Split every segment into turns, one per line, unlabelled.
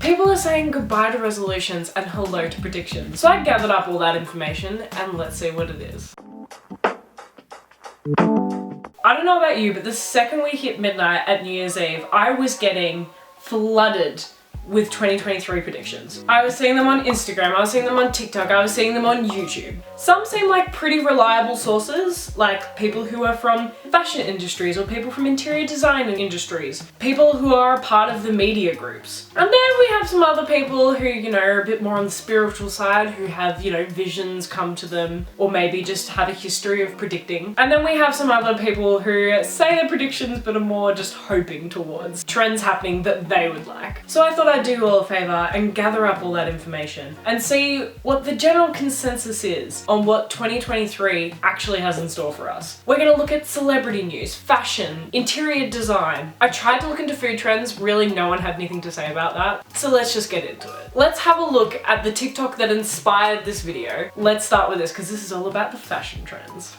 People are saying goodbye to resolutions and hello to predictions. So I gathered up all that information and let's see what it is. I don't know about you, but the second we hit midnight at New Year's Eve, I was getting flooded with 2023 predictions. I was seeing them on Instagram, I was seeing them on TikTok, I was seeing them on YouTube. Some seem like pretty reliable sources, like people who are from fashion industries or people from interior design industries, people who are a part of the media groups. And then we have some other people who, you know, are a bit more on the spiritual side, who have, you know, visions come to them, or maybe just have a history of predicting. And then we have some other people who say their predictions but are more just hoping towards trends happening that they would like. So I thought I'd do you all a favor and gather up all that information and see what the general consensus is on what 2023 actually has in store for us. We're gonna look at celebrity news, fashion, interior design. I tried to look into food trends, really no one had anything to say about that. So let's just get into it. Let's have a look at the TikTok that inspired this video. Let's start with this because this is all about the fashion trends.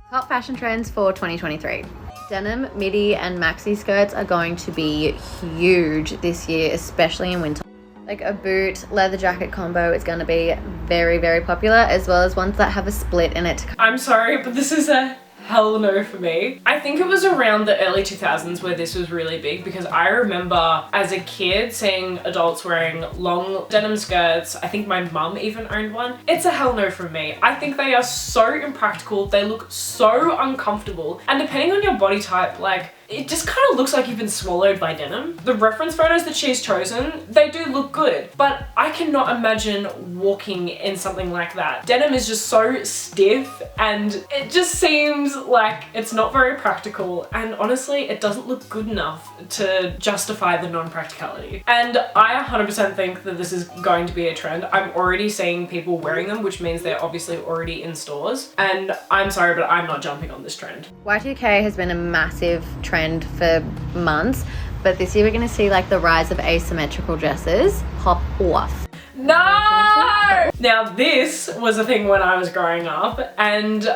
Top fashion trends for 2023. Denim, midi and maxi skirts are going to be huge this year, especially in winter. Like a boot, leather jacket combo is going to be very, very popular, as well as ones that have a split in it.
I'm sorry, but this is a hell no for me. I think it was around the early 2000s where this was really big, because I remember as a kid seeing adults wearing long denim skirts. I think my mum even owned one. It's a hell no from me. I think they are so impractical. They look so uncomfortable. And depending on your body type, like, it just kind of looks like you've been swallowed by denim. The reference photos that she's chosen, they do look good, but I cannot imagine walking in something like that. Denim is just so stiff and it just seems like it's not very practical, and honestly, it doesn't look good enough to justify the non-practicality. And I 100% think that this is going to be a trend. I'm already seeing people wearing them, which means they're obviously already in stores, and I'm sorry, but I'm not jumping on this trend.
Y2K has been a massive trend for months, but this year we're going to see like the rise of asymmetrical dresses pop off.
No! Now this was a thing when I was growing up, and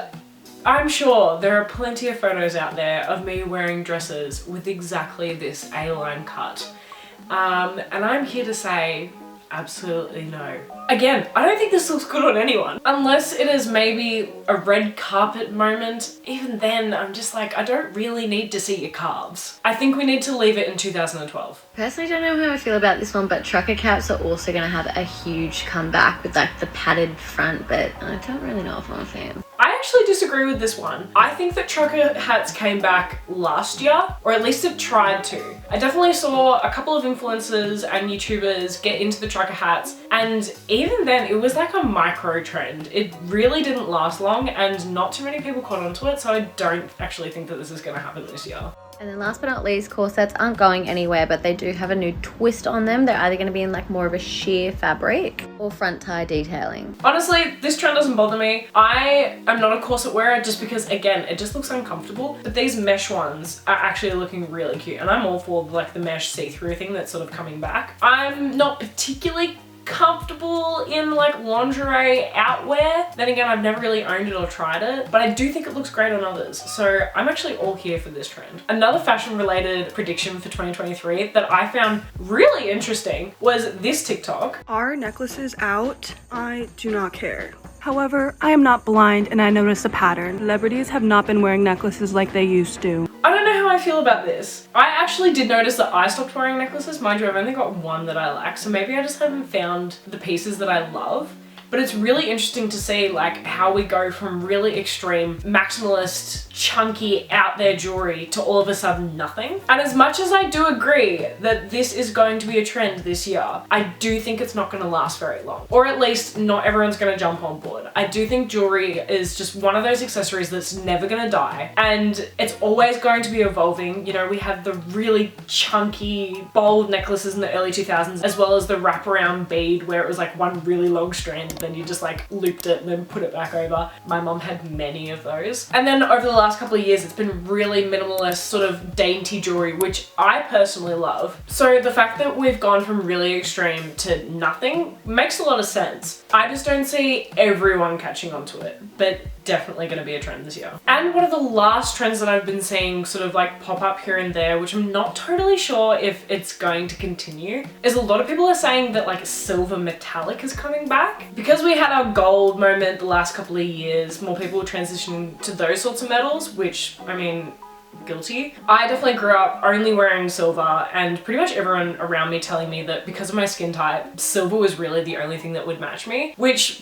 I'm sure there are plenty of photos out there of me wearing dresses with exactly this A-line cut. And I'm here to say, absolutely no. Again, I don't think this looks good on anyone. Unless it is maybe a red carpet moment. Even then, I'm just like, I don't really need to see your calves. I think we need to leave it in 2012.
Personally, don't know how I feel about this one, but trucker caps are also going to have a huge comeback with like the padded front, but I don't really know if I'm a fan.
I actually disagree with this one. I think that trucker hats came back last year, or at least it tried to. I definitely saw a couple of influencers and YouTubers get into the trucker hats, and even then it was like a micro trend. It really didn't last long and not too many people caught onto it, so I don't actually think that this is going to happen this year.
And then last but not least, corsets aren't going anywhere, but they do have a new twist on them. They're either going to be in like more of a sheer fabric or front tie detailing.
Honestly, this trend doesn't bother me. I am not a corset wearer just because, again, it just looks uncomfortable. But these mesh ones are actually looking really cute, and I'm all for like the mesh see-through thing that's sort of coming back. I'm not particularly comfortable in like lingerie outwear. Then again, I've never really owned it or tried it, but I do think it looks great on others. So I'm actually all here for this trend. Another fashion related prediction for 2023 that I found really interesting was this TikTok.
Are necklaces out? I do not care. However, I am not blind and I noticed a pattern. Celebrities have not been wearing necklaces like they used to.
I don't know how I feel about this. I actually did notice that I stopped wearing necklaces. Mind you, I've only got one that I like, so maybe I just haven't found the pieces that I love. But it's really interesting to see like how we go from really extreme maximalist, chunky, out there jewelry to all of a sudden nothing. And as much as I do agree that this is going to be a trend this year, I do think it's not going to last very long. Or at least not everyone's going to jump on board. I do think jewelry is just one of those accessories that's never going to die. And it's always going to be evolving. You know, we had the really chunky, bold necklaces in the early 2000s, as well as the wraparound bead where it was like one really long strand, then you just like looped it and then put it back over. My mom had many of those. And then over the last couple of years, it's been really minimalist, sort of dainty jewelry, which I personally love. So the fact that we've gone from really extreme to nothing makes a lot of sense. I just don't see everyone catching on to it. But definitely going to be a trend this year. And one of the last trends that I've been seeing sort of like pop up here and there, which I'm not totally sure if it's going to continue, is a lot of people are saying that like silver metallic is coming back. Because we had our gold moment the last couple of years, more people are transitioning to those sorts of metals, which, I mean, guilty. I definitely grew up only wearing silver, and pretty much everyone around me telling me that because of my skin type, silver was really the only thing that would match me, which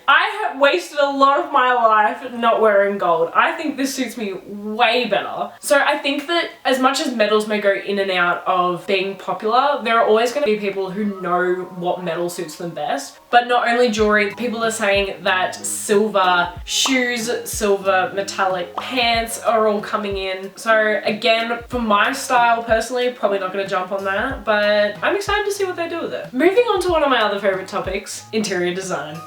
I have wasted a lot of my life not wearing gold. I think this suits me way better. So I think that as much as metals may go in and out of being popular, there are always going to be people who know what metal suits them best. But not only jewelry, people are saying that silver shoes, silver metallic pants are all coming in. So again, for my style personally, probably not going to jump on that, but I'm excited to see what they do with it. Moving on to one of my other favorite topics, interior design.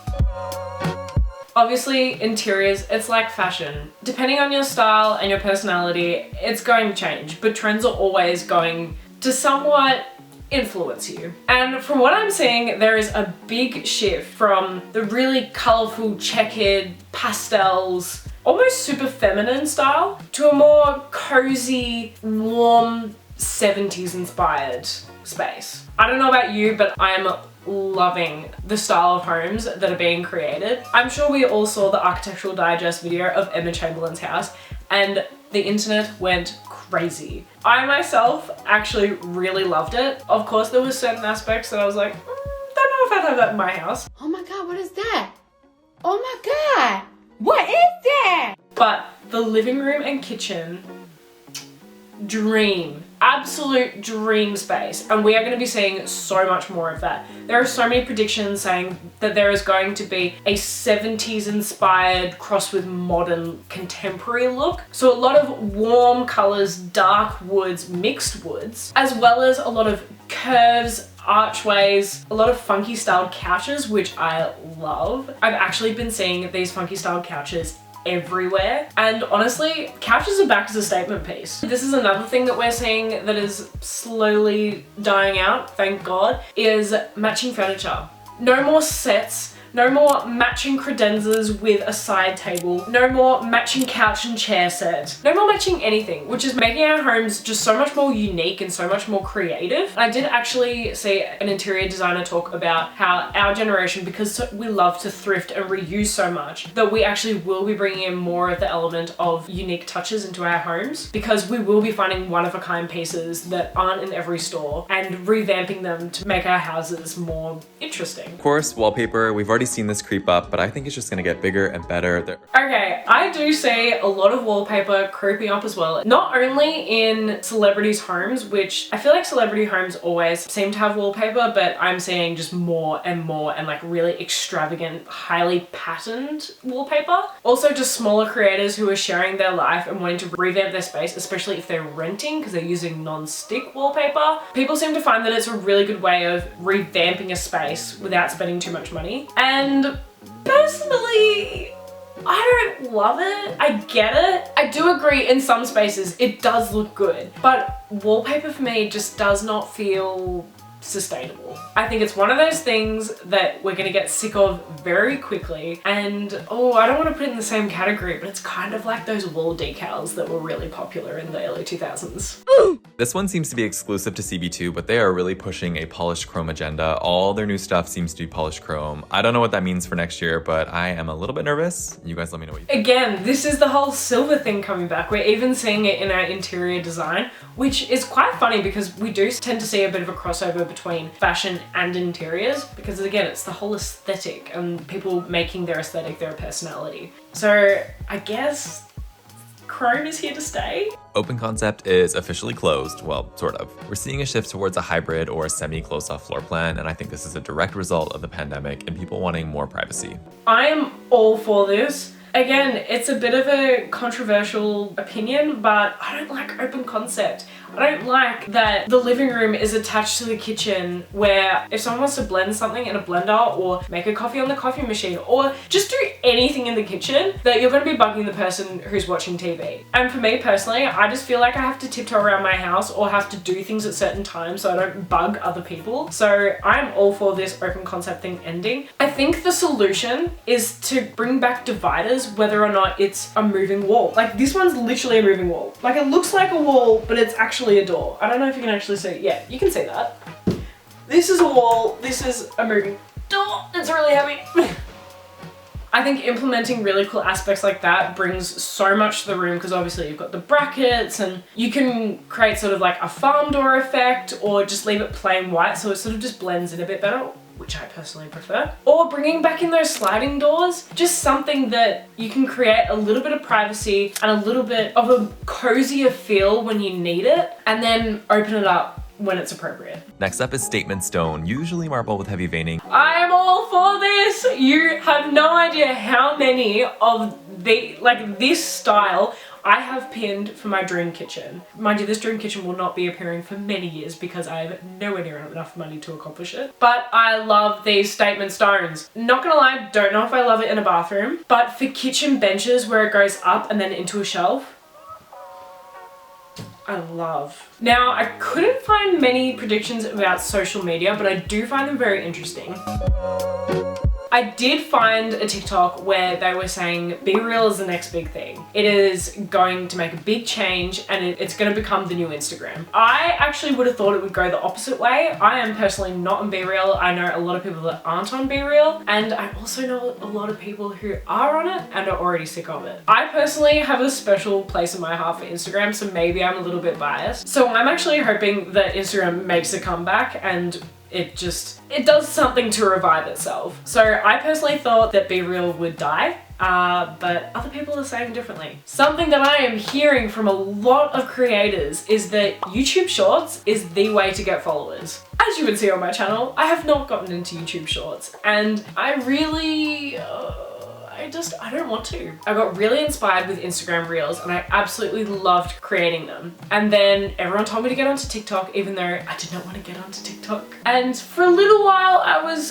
Obviously, interiors, it's like fashion. Depending on your style and your personality, it's going to change, but trends are always going to somewhat influence you. And from what I'm seeing, there is a big shift from the really colorful, checkered pastels, almost super feminine style, to a more cozy, warm, 70s inspired space. I don't know about you, but I am loving the style of homes that are being created. I'm sure we all saw the Architectural Digest video of Emma Chamberlain's house, and the internet went crazy. I myself actually really loved it. Of course, there were certain aspects that I was like, don't know if I'd have that in my house.
Oh my god, what is that? Oh my god, what is that?
But the living room and kitchen, dream. Absolute dream space, and we are going to be seeing so much more of that. There are so many predictions saying that there is going to be a 70s inspired cross with modern contemporary look. So a lot of warm colors, dark woods, mixed woods, as well as a lot of curves, archways, a lot of funky styled couches, which I love. I've actually been seeing these funky styled couches everywhere, and honestly, couches are back as a statement piece. This is another thing that we're seeing that is slowly dying out, thank God, is matching furniture. No more sets, no more matching credenzas with a side table, no more matching couch and chair set, no more matching anything, which is making our homes just so much more unique and so much more creative. I did actually see an interior designer talk about how our generation, because we love to thrift and reuse so much, that we actually will be bringing in more of the element of unique touches into our homes, because we will be finding one-of-a-kind pieces that aren't in every store and revamping them to make our houses more interesting.
Of course, wallpaper, we've already seen this creep up, but I think it's just gonna get bigger and better.
Okay, I do see a lot of wallpaper creeping up as well. Not only in celebrities' homes, which I feel like celebrity homes always seem to have wallpaper, but I'm seeing just more and more and like really extravagant, highly patterned wallpaper. Also just smaller creators who are sharing their life and wanting to revamp their space, especially if they're renting because they're using non-stick wallpaper. People seem to find that it's a really good way of revamping a space without spending too much money. And personally, I don't love it. I get it. I do agree in some spaces it does look good, but wallpaper for me just does not feel sustainable. I think it's one of those things that we're gonna get sick of very quickly, and oh, I don't want to put it in the same category, but it's kind of like those wall decals that were really popular in the early 2000s.
This one seems to be exclusive to CB2, but they are really pushing a polished chrome agenda. All their new stuff seems to be polished chrome. I don't know what that means for next year, but I am a little bit nervous. You guys let me know what you think.
Again, this is the whole silver thing coming back. We're even seeing it in our interior design, which is quite funny because we do tend to see a bit of a crossover between fashion and interiors, because again, it's the whole aesthetic and people making their aesthetic their personality. So I guess chrome is here to stay.
Open concept is officially closed, well, sort of. We're seeing a shift towards a hybrid or semi-closed off floor plan, and I think this is a direct result of the pandemic and people wanting more privacy.
I am all for this. Again, it's a bit of a controversial opinion, but I don't like open concept. I don't like that the living room is attached to the kitchen, where if someone wants to blend something in a blender or make a coffee on the coffee machine or just do anything in the kitchen, that you're going to be bugging the person who's watching TV. And for me personally, I just feel like I have to tiptoe around my house or have to do things at certain times so I don't bug other people. So I'm all for this open concept thing ending. I think the solution is to bring back dividers, whether or not it's a moving wall. Like this one's literally a moving wall. Like it looks like a wall, but it's actually a door. I don't know if you can actually see. Yeah, you can see that. This is a wall. This is a moving door. It's really heavy. I think implementing really cool aspects like that brings so much to the room, because obviously you've got the brackets and you can create sort of like a farm door effect, or just leave it plain white so it sort of just blends in a bit better, which I personally prefer. Or bringing back in those sliding doors, just something that you can create a little bit of privacy and a little bit of a cozier feel when you need it, and then open it up when it's appropriate.
Next up is statement stone, usually marble with heavy veining.
I am all for this. You have no idea how many of this style I have pinned for my dream kitchen. Mind you, this dream kitchen will not be appearing for many years because I have nowhere near enough money to accomplish it. But I love these statement stones. Not gonna lie, don't know if I love it in a bathroom, but for kitchen benches where it goes up and then into a shelf, I love. Now, I couldn't find many predictions about social media, but I do find them very interesting. I did find a TikTok where they were saying Be Real is the next big thing. It is going to make a big change and it's going to become the new Instagram. I actually would have thought it would go the opposite way. I am personally not on Be Real. I know a lot of people that aren't on Be Real, and I also know a lot of people who are on it and are already sick of it. I personally have a special place in my heart for Instagram, so maybe I'm a little bit biased. So I'm actually hoping that Instagram makes a comeback and it does something to revive itself. So I personally thought that Be Real would die, but other people are saying differently. Something that I am hearing from a lot of creators is that YouTube Shorts is the way to get followers. As you would see on my channel, I have not gotten into YouTube Shorts, and I really, I don't want to. I got really inspired with Instagram Reels and I absolutely loved creating them. And then everyone told me to get onto TikTok, even though I did not want to get onto TikTok. And for a little while I was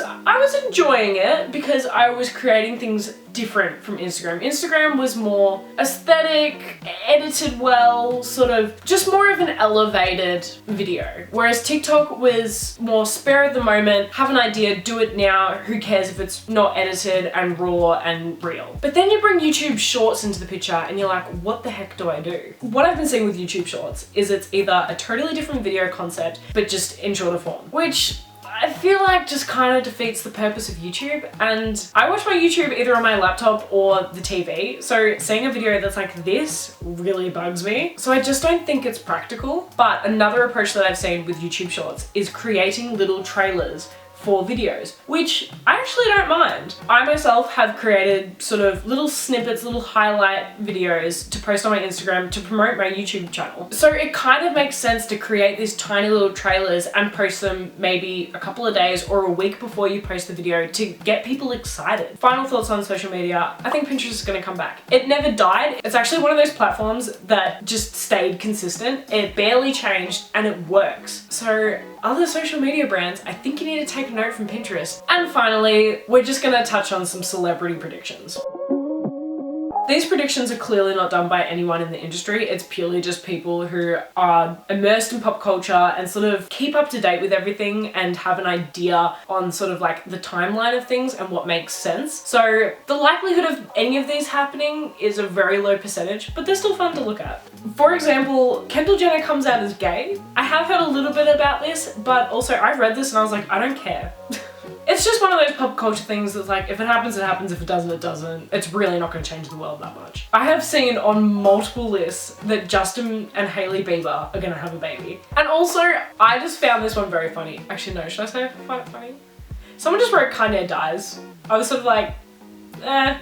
enjoying it because I was creating things different from Instagram. Instagram was more aesthetic, edited well, sort of just more of an elevated video. Whereas TikTok was more spare of the moment, have an idea, do it now, who cares if it's not edited and raw and real. But then you bring YouTube Shorts into the picture and you're like, what the heck do I do? What I've been seeing with YouTube Shorts is it's either a totally different video concept, but just in shorter form, which I feel like just kind of defeats the purpose of YouTube. And I watch my YouTube either on my laptop or the TV, so seeing a video that's like this really bugs me. So I just don't think it's practical. But another approach that I've seen with YouTube Shorts is creating little trailers for videos, which I actually don't mind. I myself have created sort of little snippets, little highlight videos to post on my Instagram to promote my YouTube channel. So it kind of makes sense to create these tiny little trailers and post them maybe a couple of days or a week before you post the video to get people excited. Final thoughts on social media. I think Pinterest is going to come back. It never died. It's actually one of those platforms that just stayed consistent. It barely changed and it works. So other social media brands, I think you need to take a note from Pinterest. And finally, we're just gonna touch on some celebrity predictions. These predictions are clearly not done by anyone in the industry. It's purely just people who are immersed in pop culture and sort of keep up to date with everything and have an idea on sort of like the timeline of things and what makes sense. So the likelihood of any of these happening is a very low percentage, but they're still fun to look at. For example, Kendall Jenner comes out as gay. I have heard a little bit about this, but also I've read this and I was like, I don't care. It's just one of those pop culture things that's like, if it happens, it happens. If it doesn't, it doesn't. It's really not going to change the world that much. I have seen on multiple lists that Justin and Hailey Bieber are going to have a baby. And also, I just found this one very funny. Actually, no, should I say funny? Someone just wrote Kanye dies. I was sort of like, I'm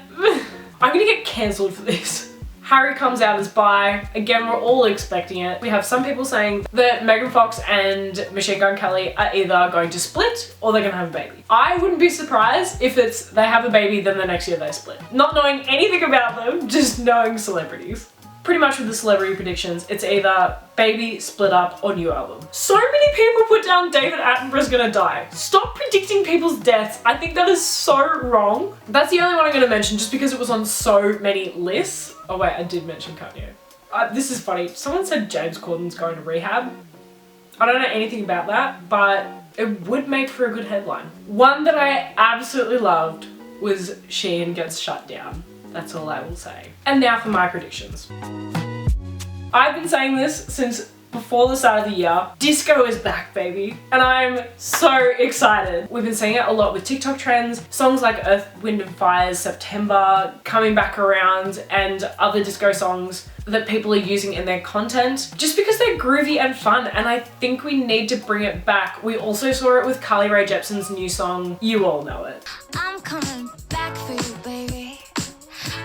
going to get cancelled for this. Harry comes out as bi. Again, we're all expecting it. We have some people saying that Megan Fox and Machine Gun Kelly are either going to split or they're gonna have a baby. I wouldn't be surprised if they have a baby, then the next year they split. Not knowing anything about them, just knowing celebrities. pretty much with the celebrity predictions, it's either baby, split up, or new album. So many people put down David Attenborough's gonna die. Stop predicting people's deaths. I think that is so wrong. That's the only one I'm gonna mention just because it was on so many lists. Oh wait, I did mention Kanye. This is funny. Someone said James Corden's going to rehab. I don't know anything about that, but it would make for a good headline. One that I absolutely loved was Shein gets shut down. That's all I will say. And now for my predictions. I've been saying this since before the start of the year. Disco is back, baby. And I'm so excited. We've been seeing it a lot with TikTok trends. Songs like Earth, Wind and Fire's September coming back around, and other disco songs that people are using in their content just because they're groovy and fun, and I think we need to bring it back. We also saw it with Carly Rae Jepsen's new song, You All Know It.
I'm coming back for you, baby.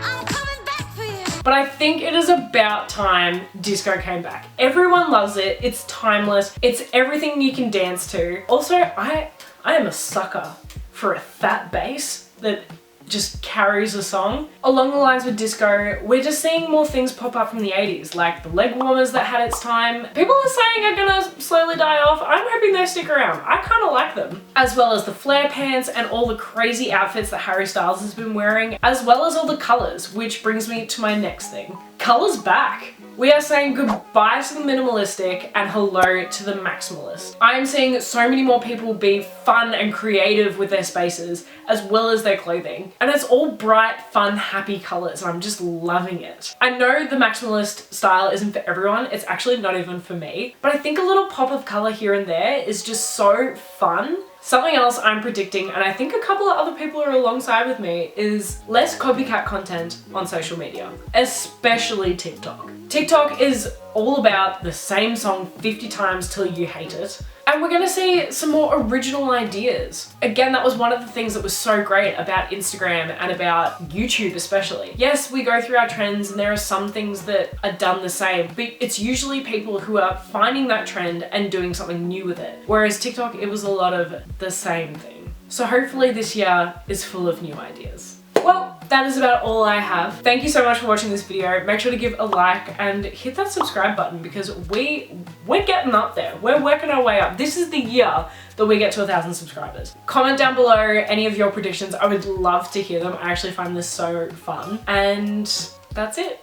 I'm coming back for you.
But I think it is about time disco came back. Everyone loves it. It's timeless. It's everything you can dance to. Also, I am a sucker for a fat bass that just carries a song. Along the lines with disco, we're just seeing more things pop up from the 80s, like the leg warmers that had its time. People are saying are gonna slowly die off. I'm hoping they stick around. I kind of like them. As well as the flare pants and all the crazy outfits that Harry Styles has been wearing, as well as all the colors, which brings me to my next thing. Colors back. We are saying goodbye to the minimalistic and hello to the maximalist. I am seeing so many more people be fun and creative with their spaces as well as their clothing. And it's all bright, fun, happy colors. I'm just loving it. I know the maximalist style isn't for everyone. It's actually not even for me. But I think a little pop of color here and there is just so fun. Something else I'm predicting, and I think a couple of other people are alongside with me, is less copycat content on social media, especially TikTok. TikTok is all about the same song 50 times till you hate it. And we're gonna see some more original ideas. Again, that was one of the things that was so great about Instagram and about YouTube especially. Yes, we go through our trends and there are some things that are done the same, but it's usually people who are finding that trend and doing something new with it. Whereas TikTok, it was a lot of the same thing. So hopefully this year is full of new ideas. Well, that is about all I have. Thank you so much for watching this video. Make sure to give a like and hit that subscribe button because we're getting up there. We're working our way up. This is the year that we get to 1,000 subscribers. Comment down below any of your predictions. I would love to hear them. I actually find this so fun. And that's it.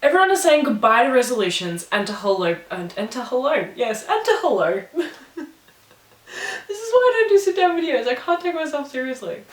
Everyone is saying goodbye to resolutions and to hello, and to hello. Yes, and to hello. This is why I don't do sit down videos. I can't take myself seriously.